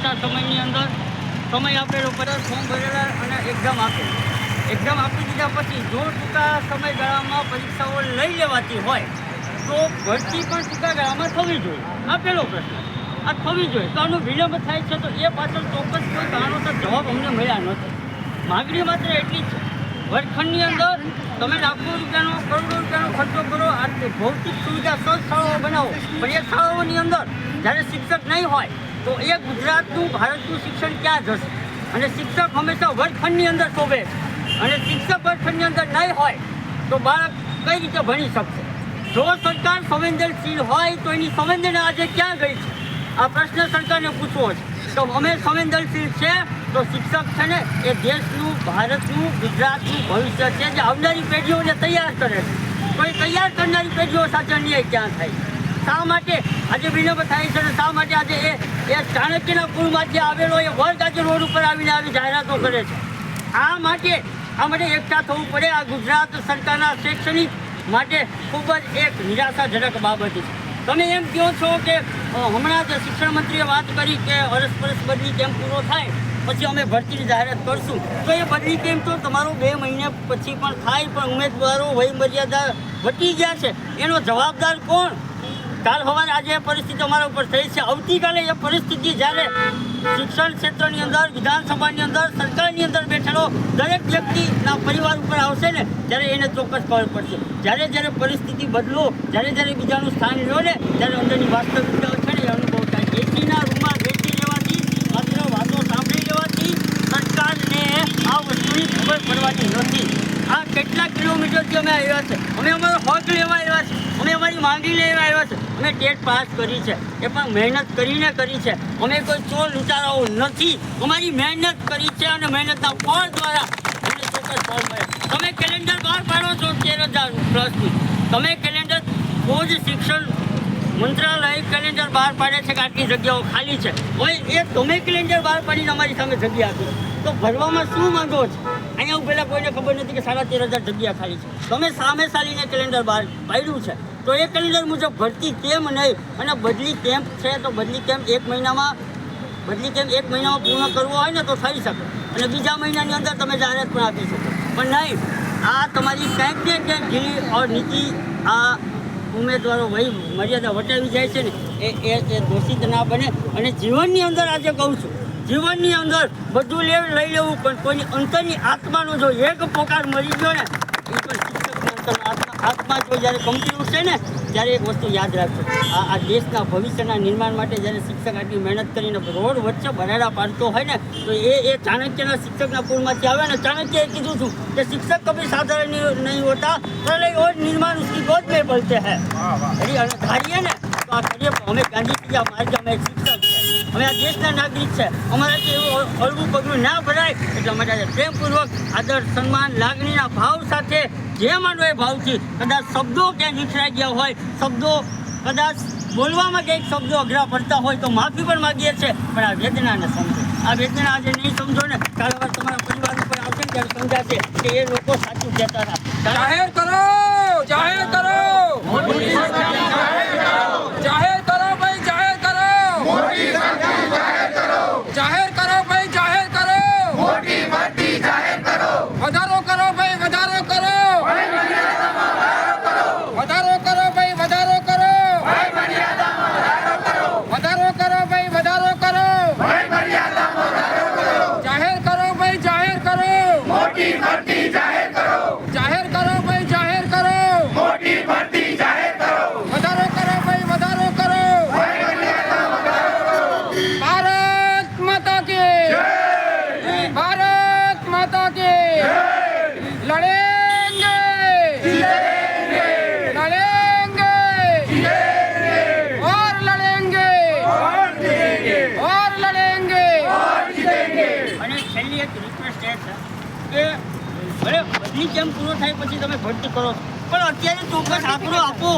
ઓછા સમયની અંદર સમય આપેલો, બધા ફોર્મ ભરેલા અને એક્ઝામ આપી દીધા પછી જો ટૂંકા સમયગાળામાં પરીક્ષાઓ લઈ લેવાતી હોય તો ભરતી પણ ટૂંકા ગાળામાં થવી જોઈએ. આ પહેલો પ્રશ્ન. આ થવી જોઈએ તો આનો વિલંબ થાય છે તો એ પાછળ ચોક્કસ કોઈ કારણોસર જવાબ અમને મળ્યા નથી. માગણી માત્ર એટલી જ છે, વર્ગખંડની અંદર તમે લાખો રૂપિયાનો કરોડો રૂપિયાનો ખર્ચો કરો, આ ભૌતિક સુવિધા સૌ શાળાઓ બનાવો, પણ એ શાળાઓની અંદર જ્યારે શિક્ષક નહીં હોય તો એ ગુજરાતનું ભારતનું શિક્ષણ ક્યાં જશે? અને શિક્ષક હંમેશા વર્ગખંડની અંદર શોભે અને શિક્ષક વર્ગખંડની અંદર નહીં હોય તો બાળક કઈ રીતે ભણી શકશે? જો સરકાર સંવેદનશીલ હોય તો એની સંવેદના આજે ક્યાં ગઈ છે? આ પ્રશ્ન સરકારને પૂછવો છે. તો અમે સંવેદનશીલ છે તો શિક્ષક છે ને એ દેશનું, ભારતનું, ગુજરાતનું ભવિષ્ય છે જે આવનારી પેઢીઓને તૈયાર કરે છે. તો એ તૈયાર કરનારી પેઢીઓ સાથે અન્યાય ક્યાં થાય? શા માટે આજે વિલંબ થાય છે અને શા માટે આજે એ ચાણક્યના કુળમાંથી આવેલો એ વર્ગ આજે રોડ ઉપર આવીને આવી જાહેરાતો કરે છે? આ માટે એકઠા થવું પડે. આ ગુજરાત સરકારના શૈક્ષણિક માટે ખૂબ જ એક નિરાશાજનક બાબત છે. તમે એમ કહો છો કે હમણાં જ શિક્ષણ મંત્રીએ વાત કરી કે અરસપરસ બદલી કેમ્પ પૂરો થાય પછી અમે ભરતીની જાહેરાત કરશું. તો એ બદલી કેમ્પ તો તમારો 2 મહિને પછી પણ થાય, પણ ઉમેદવારો વય મર્યાદા વટી ગયા છે એનો જવાબદાર કોણ? કાલ સવારે આજે પરિસ્થિતિ અમારા ઉપર થઈ છે, આવતીકાલે એ પરિસ્થિતિ જ્યારે શિક્ષણ ક્ષેત્રની અંદર, વિધાનસભાની અંદર, સરકારની અંદર બેઠેલો દરેક વ્યક્તિના પરિવાર ઉપર આવશે ને ત્યારે એને ચોક્કસ ખબર પડશે. જ્યારે પરિસ્થિતિ બદલો, જ્યારે બીજાનું સ્થાન લો ને ત્યારે અંદરની વાસ્તવિકતા છે ને એ અનુભવ થાય. એસીના રૂમમાં બેસી લેવાથી, માત્ર વાતો સાંભળી લેવાથી સરકારને આ વસ્તુની ખબર પડવાની નથી. આ કેટલા કિલોમીટરથી અમે આવ્યા છે, અમે અમારો હક લેવા આવ્યા છે, અમે અમારી માંગણી લેવા આવ્યા છે. અમે ટેટ પાસ કરી છે, એ પણ મહેનત કરીને કરી છે. અમે કોઈ ચોર લૂંટારાઓ નથી, અમારી મહેનત કરી છે અને મહેનતના ફળ દ્વારા અમને ચોક્કસ ફળ મળે. તમે કેલેન્ડર બહાર પાડો છો 13,000+ની, તમે કેલેન્ડર કોઈ જ શિક્ષણ મંત્રાલય કેલેન્ડર બહાર પાડે છે કે આટલી જગ્યાઓ ખાલી છે. હવે એ તમે કેલેન્ડર બહાર પાડીને અમારી સામે જગ્યા આપી તો ભરવામાં શું માંગો છો? અહીંયા હું પહેલાં કોઈને ખબર નથી કે 13,500 જગ્યા ખાલી છે. તમે સામે ચાલીને કેલેન્ડર બહાર પાડ્યું છે તો એ કેલેન્ડર મુજબ ભરતી કેમ નહીં? અને બદલી કેમ્પ છે તો બદલી કેમ્પ 1 મહિનામાં પૂર્ણ કરવો હોય ને તો થઈ શકે અને બીજા મહિનાની અંદર તમે જાહેરાત પણ આપી શકો, પણ નહીં. આ તમારી કંઈક ને કંઈક ઢીલી નીતિ આ ઉમેદવારો વય મર્યાદા વટાવી જાય છે ને એ દોષિત ના બને. અને જીવનની અંદર આજે કહું છું, જીવનની અંદર બધું લઈ લેવું પણ કોઈની અંતરની આત્માનો જો એક પોકાર મરી ગયો ને એ પણ શિક્ષકના આત્મા જો જ્યારે કંપની ઉઠશે ને ત્યારે એક વસ્તુ યાદ રાખજો, આ દેશના ભવિષ્યના નિર્માણ માટે જ્યારે શિક્ષક આટલી મહેનત કરીને રોડ વચ્ચે ભરેડા પાડતો હોય ને તો એ ચાણક્યના શિક્ષકના કુળમાંથી આવે ને. ચાણક્યએ કીધું હતું કે શિક્ષક કભી સાધારણ નહીં હોતા, પ્રલય और निर्माण उसकी गोद में बोलते हैं. અને ધારીએ ને તો આ કરીએ. અમે ગાંધીજી માર્ગે અમે શિક્ષક છે, અમે આ દેશના નાગરિક છે, અમારાથી એવું હળવું પગલું ના ભરાય એટલે અમારે પ્રેમપૂર્વક આદર, સન્માન, લાગણીના ભાવ સાથે જે માનો એ ભાવથી કદાચ શબ્દો ક્યાંય વિખરાઈ ગયા હોય, શબ્દો કદાચ બોલવામાં કંઈક શબ્દો અઘરા પડતા હોય તો માફી પણ માગીએ છીએ, પણ આ વેદનાને સમજો. આ વેદના આજે નહીં સમજો ને કાલે વાર તમારા પરિવાર ઉપર આવશે ને ત્યારે સમજાશે કે એ લોકો સાચું કહેતા હતા. જાહેર કરો, જાહેર કરો, જાહેર કરો ભાઈ, જાહેર કરો, જાહેર કરો ભાઈ, જાહેર કરો, વધારો કરો ભાઈ, વધારો કરો, વધારો કરો ભાઈ, વધારો કરો, વધારો કરો ભાઈ, વધારો કરો, જાહેર કરો ભાઈ, જાહેર કરો, જાહેર કરો ભાઈ, જાહેર કરો, વધારો કરો ભાઈ, વધારો કરો. ભારત માતા કી જય, ભારત માતા કી જય. લડેંગે, લડેંગે, और लड़ेंगे, और लड़ेंगे. અને છેલ્લી એક રિક્વેસ્ટ એ છે કે ભલે બધી કેમ પૂરો થાય પછી તમે ભરતી કરો પણ અત્યારે ચોક્કસ આંકડો આપો.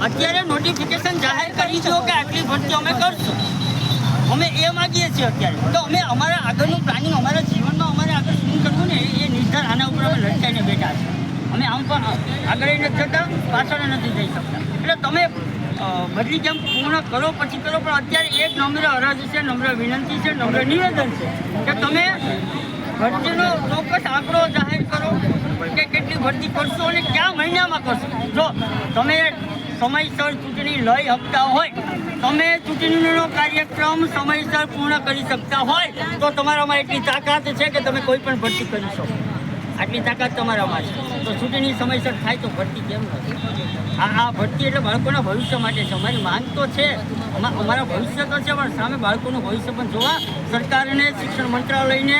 અત્યારે નોટિફિકેશન જાહેર કરી દો કે આટલી ભરતી અમે કરશું. અમે એ માગીએ છીએ અત્યારે તો અમે અમારા આગળનું પ્લાનિંગ, અમારા જીવનમાં અમારે આગળ શું કરવું ને એ નિર્ધાર આના ઉપર અમે લટકાઈને બેઠા છીએ. અમે આમ પણ આગળ નથી જતા, પાછળ નથી જઈ શકતા. એટલે તમે બદલી કેમ પૂર્ણ કરો પછી કરો, પણ અત્યારે એક નમ્ર અરજ છે, નમ્ર વિનંતી છે, નમ્ર નિવેદન છે કે તમે ભરતીનો ચોક્કસ આંકડો જાહેર કરો કે કેટલી ભરતી કરશો અને કયા મહિનામાં કરશો. જો તમે સમયસર ચૂંટણી લઈ શકતા હોય, તમે ચૂંટણીનો કાર્યક્રમ સમયસર પૂર્ણ કરી શકતા હોય તો તમારામાં એટલી તાકાત છે કે તમે કોઈ પણ ભરતી કરી શકો. આટલી તાકાત તમારામાં છે તો ચૂંટણી સમયસર થાય તો ભરતી કેમ નથી? આ ભરતી એટલે બાળકોના ભવિષ્ય માટે છે. અમારી માંગ તો છે, અમારા ભવિષ્ય તો છે, પણ સામે બાળકોનું ભવિષ્ય પણ જોવા સરકારને, શિક્ષણ મંત્રાલયને,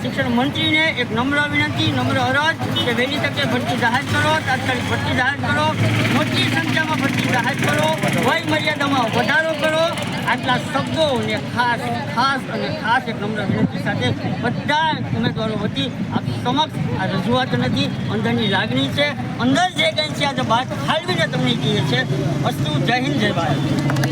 શિક્ષણ મંત્રીને એક નમ્ર વિનંતી, નમ્ર અરજ કે વહેલી તકે ભરતી જાહેર કરો, તાત્કાલિક ભરતી જાહેર કરો, મોટી સંખ્યામાં ભરતી જાહેર કરો, વય મર્યાદામાં વધારો કરો. આટલા શબ્દોને ખાસ એક નમ્ર વિનંતી સાથે બધા ઉમેદવારો વતી આપ સમક્ષ આ રજૂઆત નથી, અંદરની લાગણી છે, અંદર જે કંઈ છે આજે બહાર ઠાલવીને તમને કહીએ છીએ. અસ્તુ, જય હિન્દ, જય ભારત.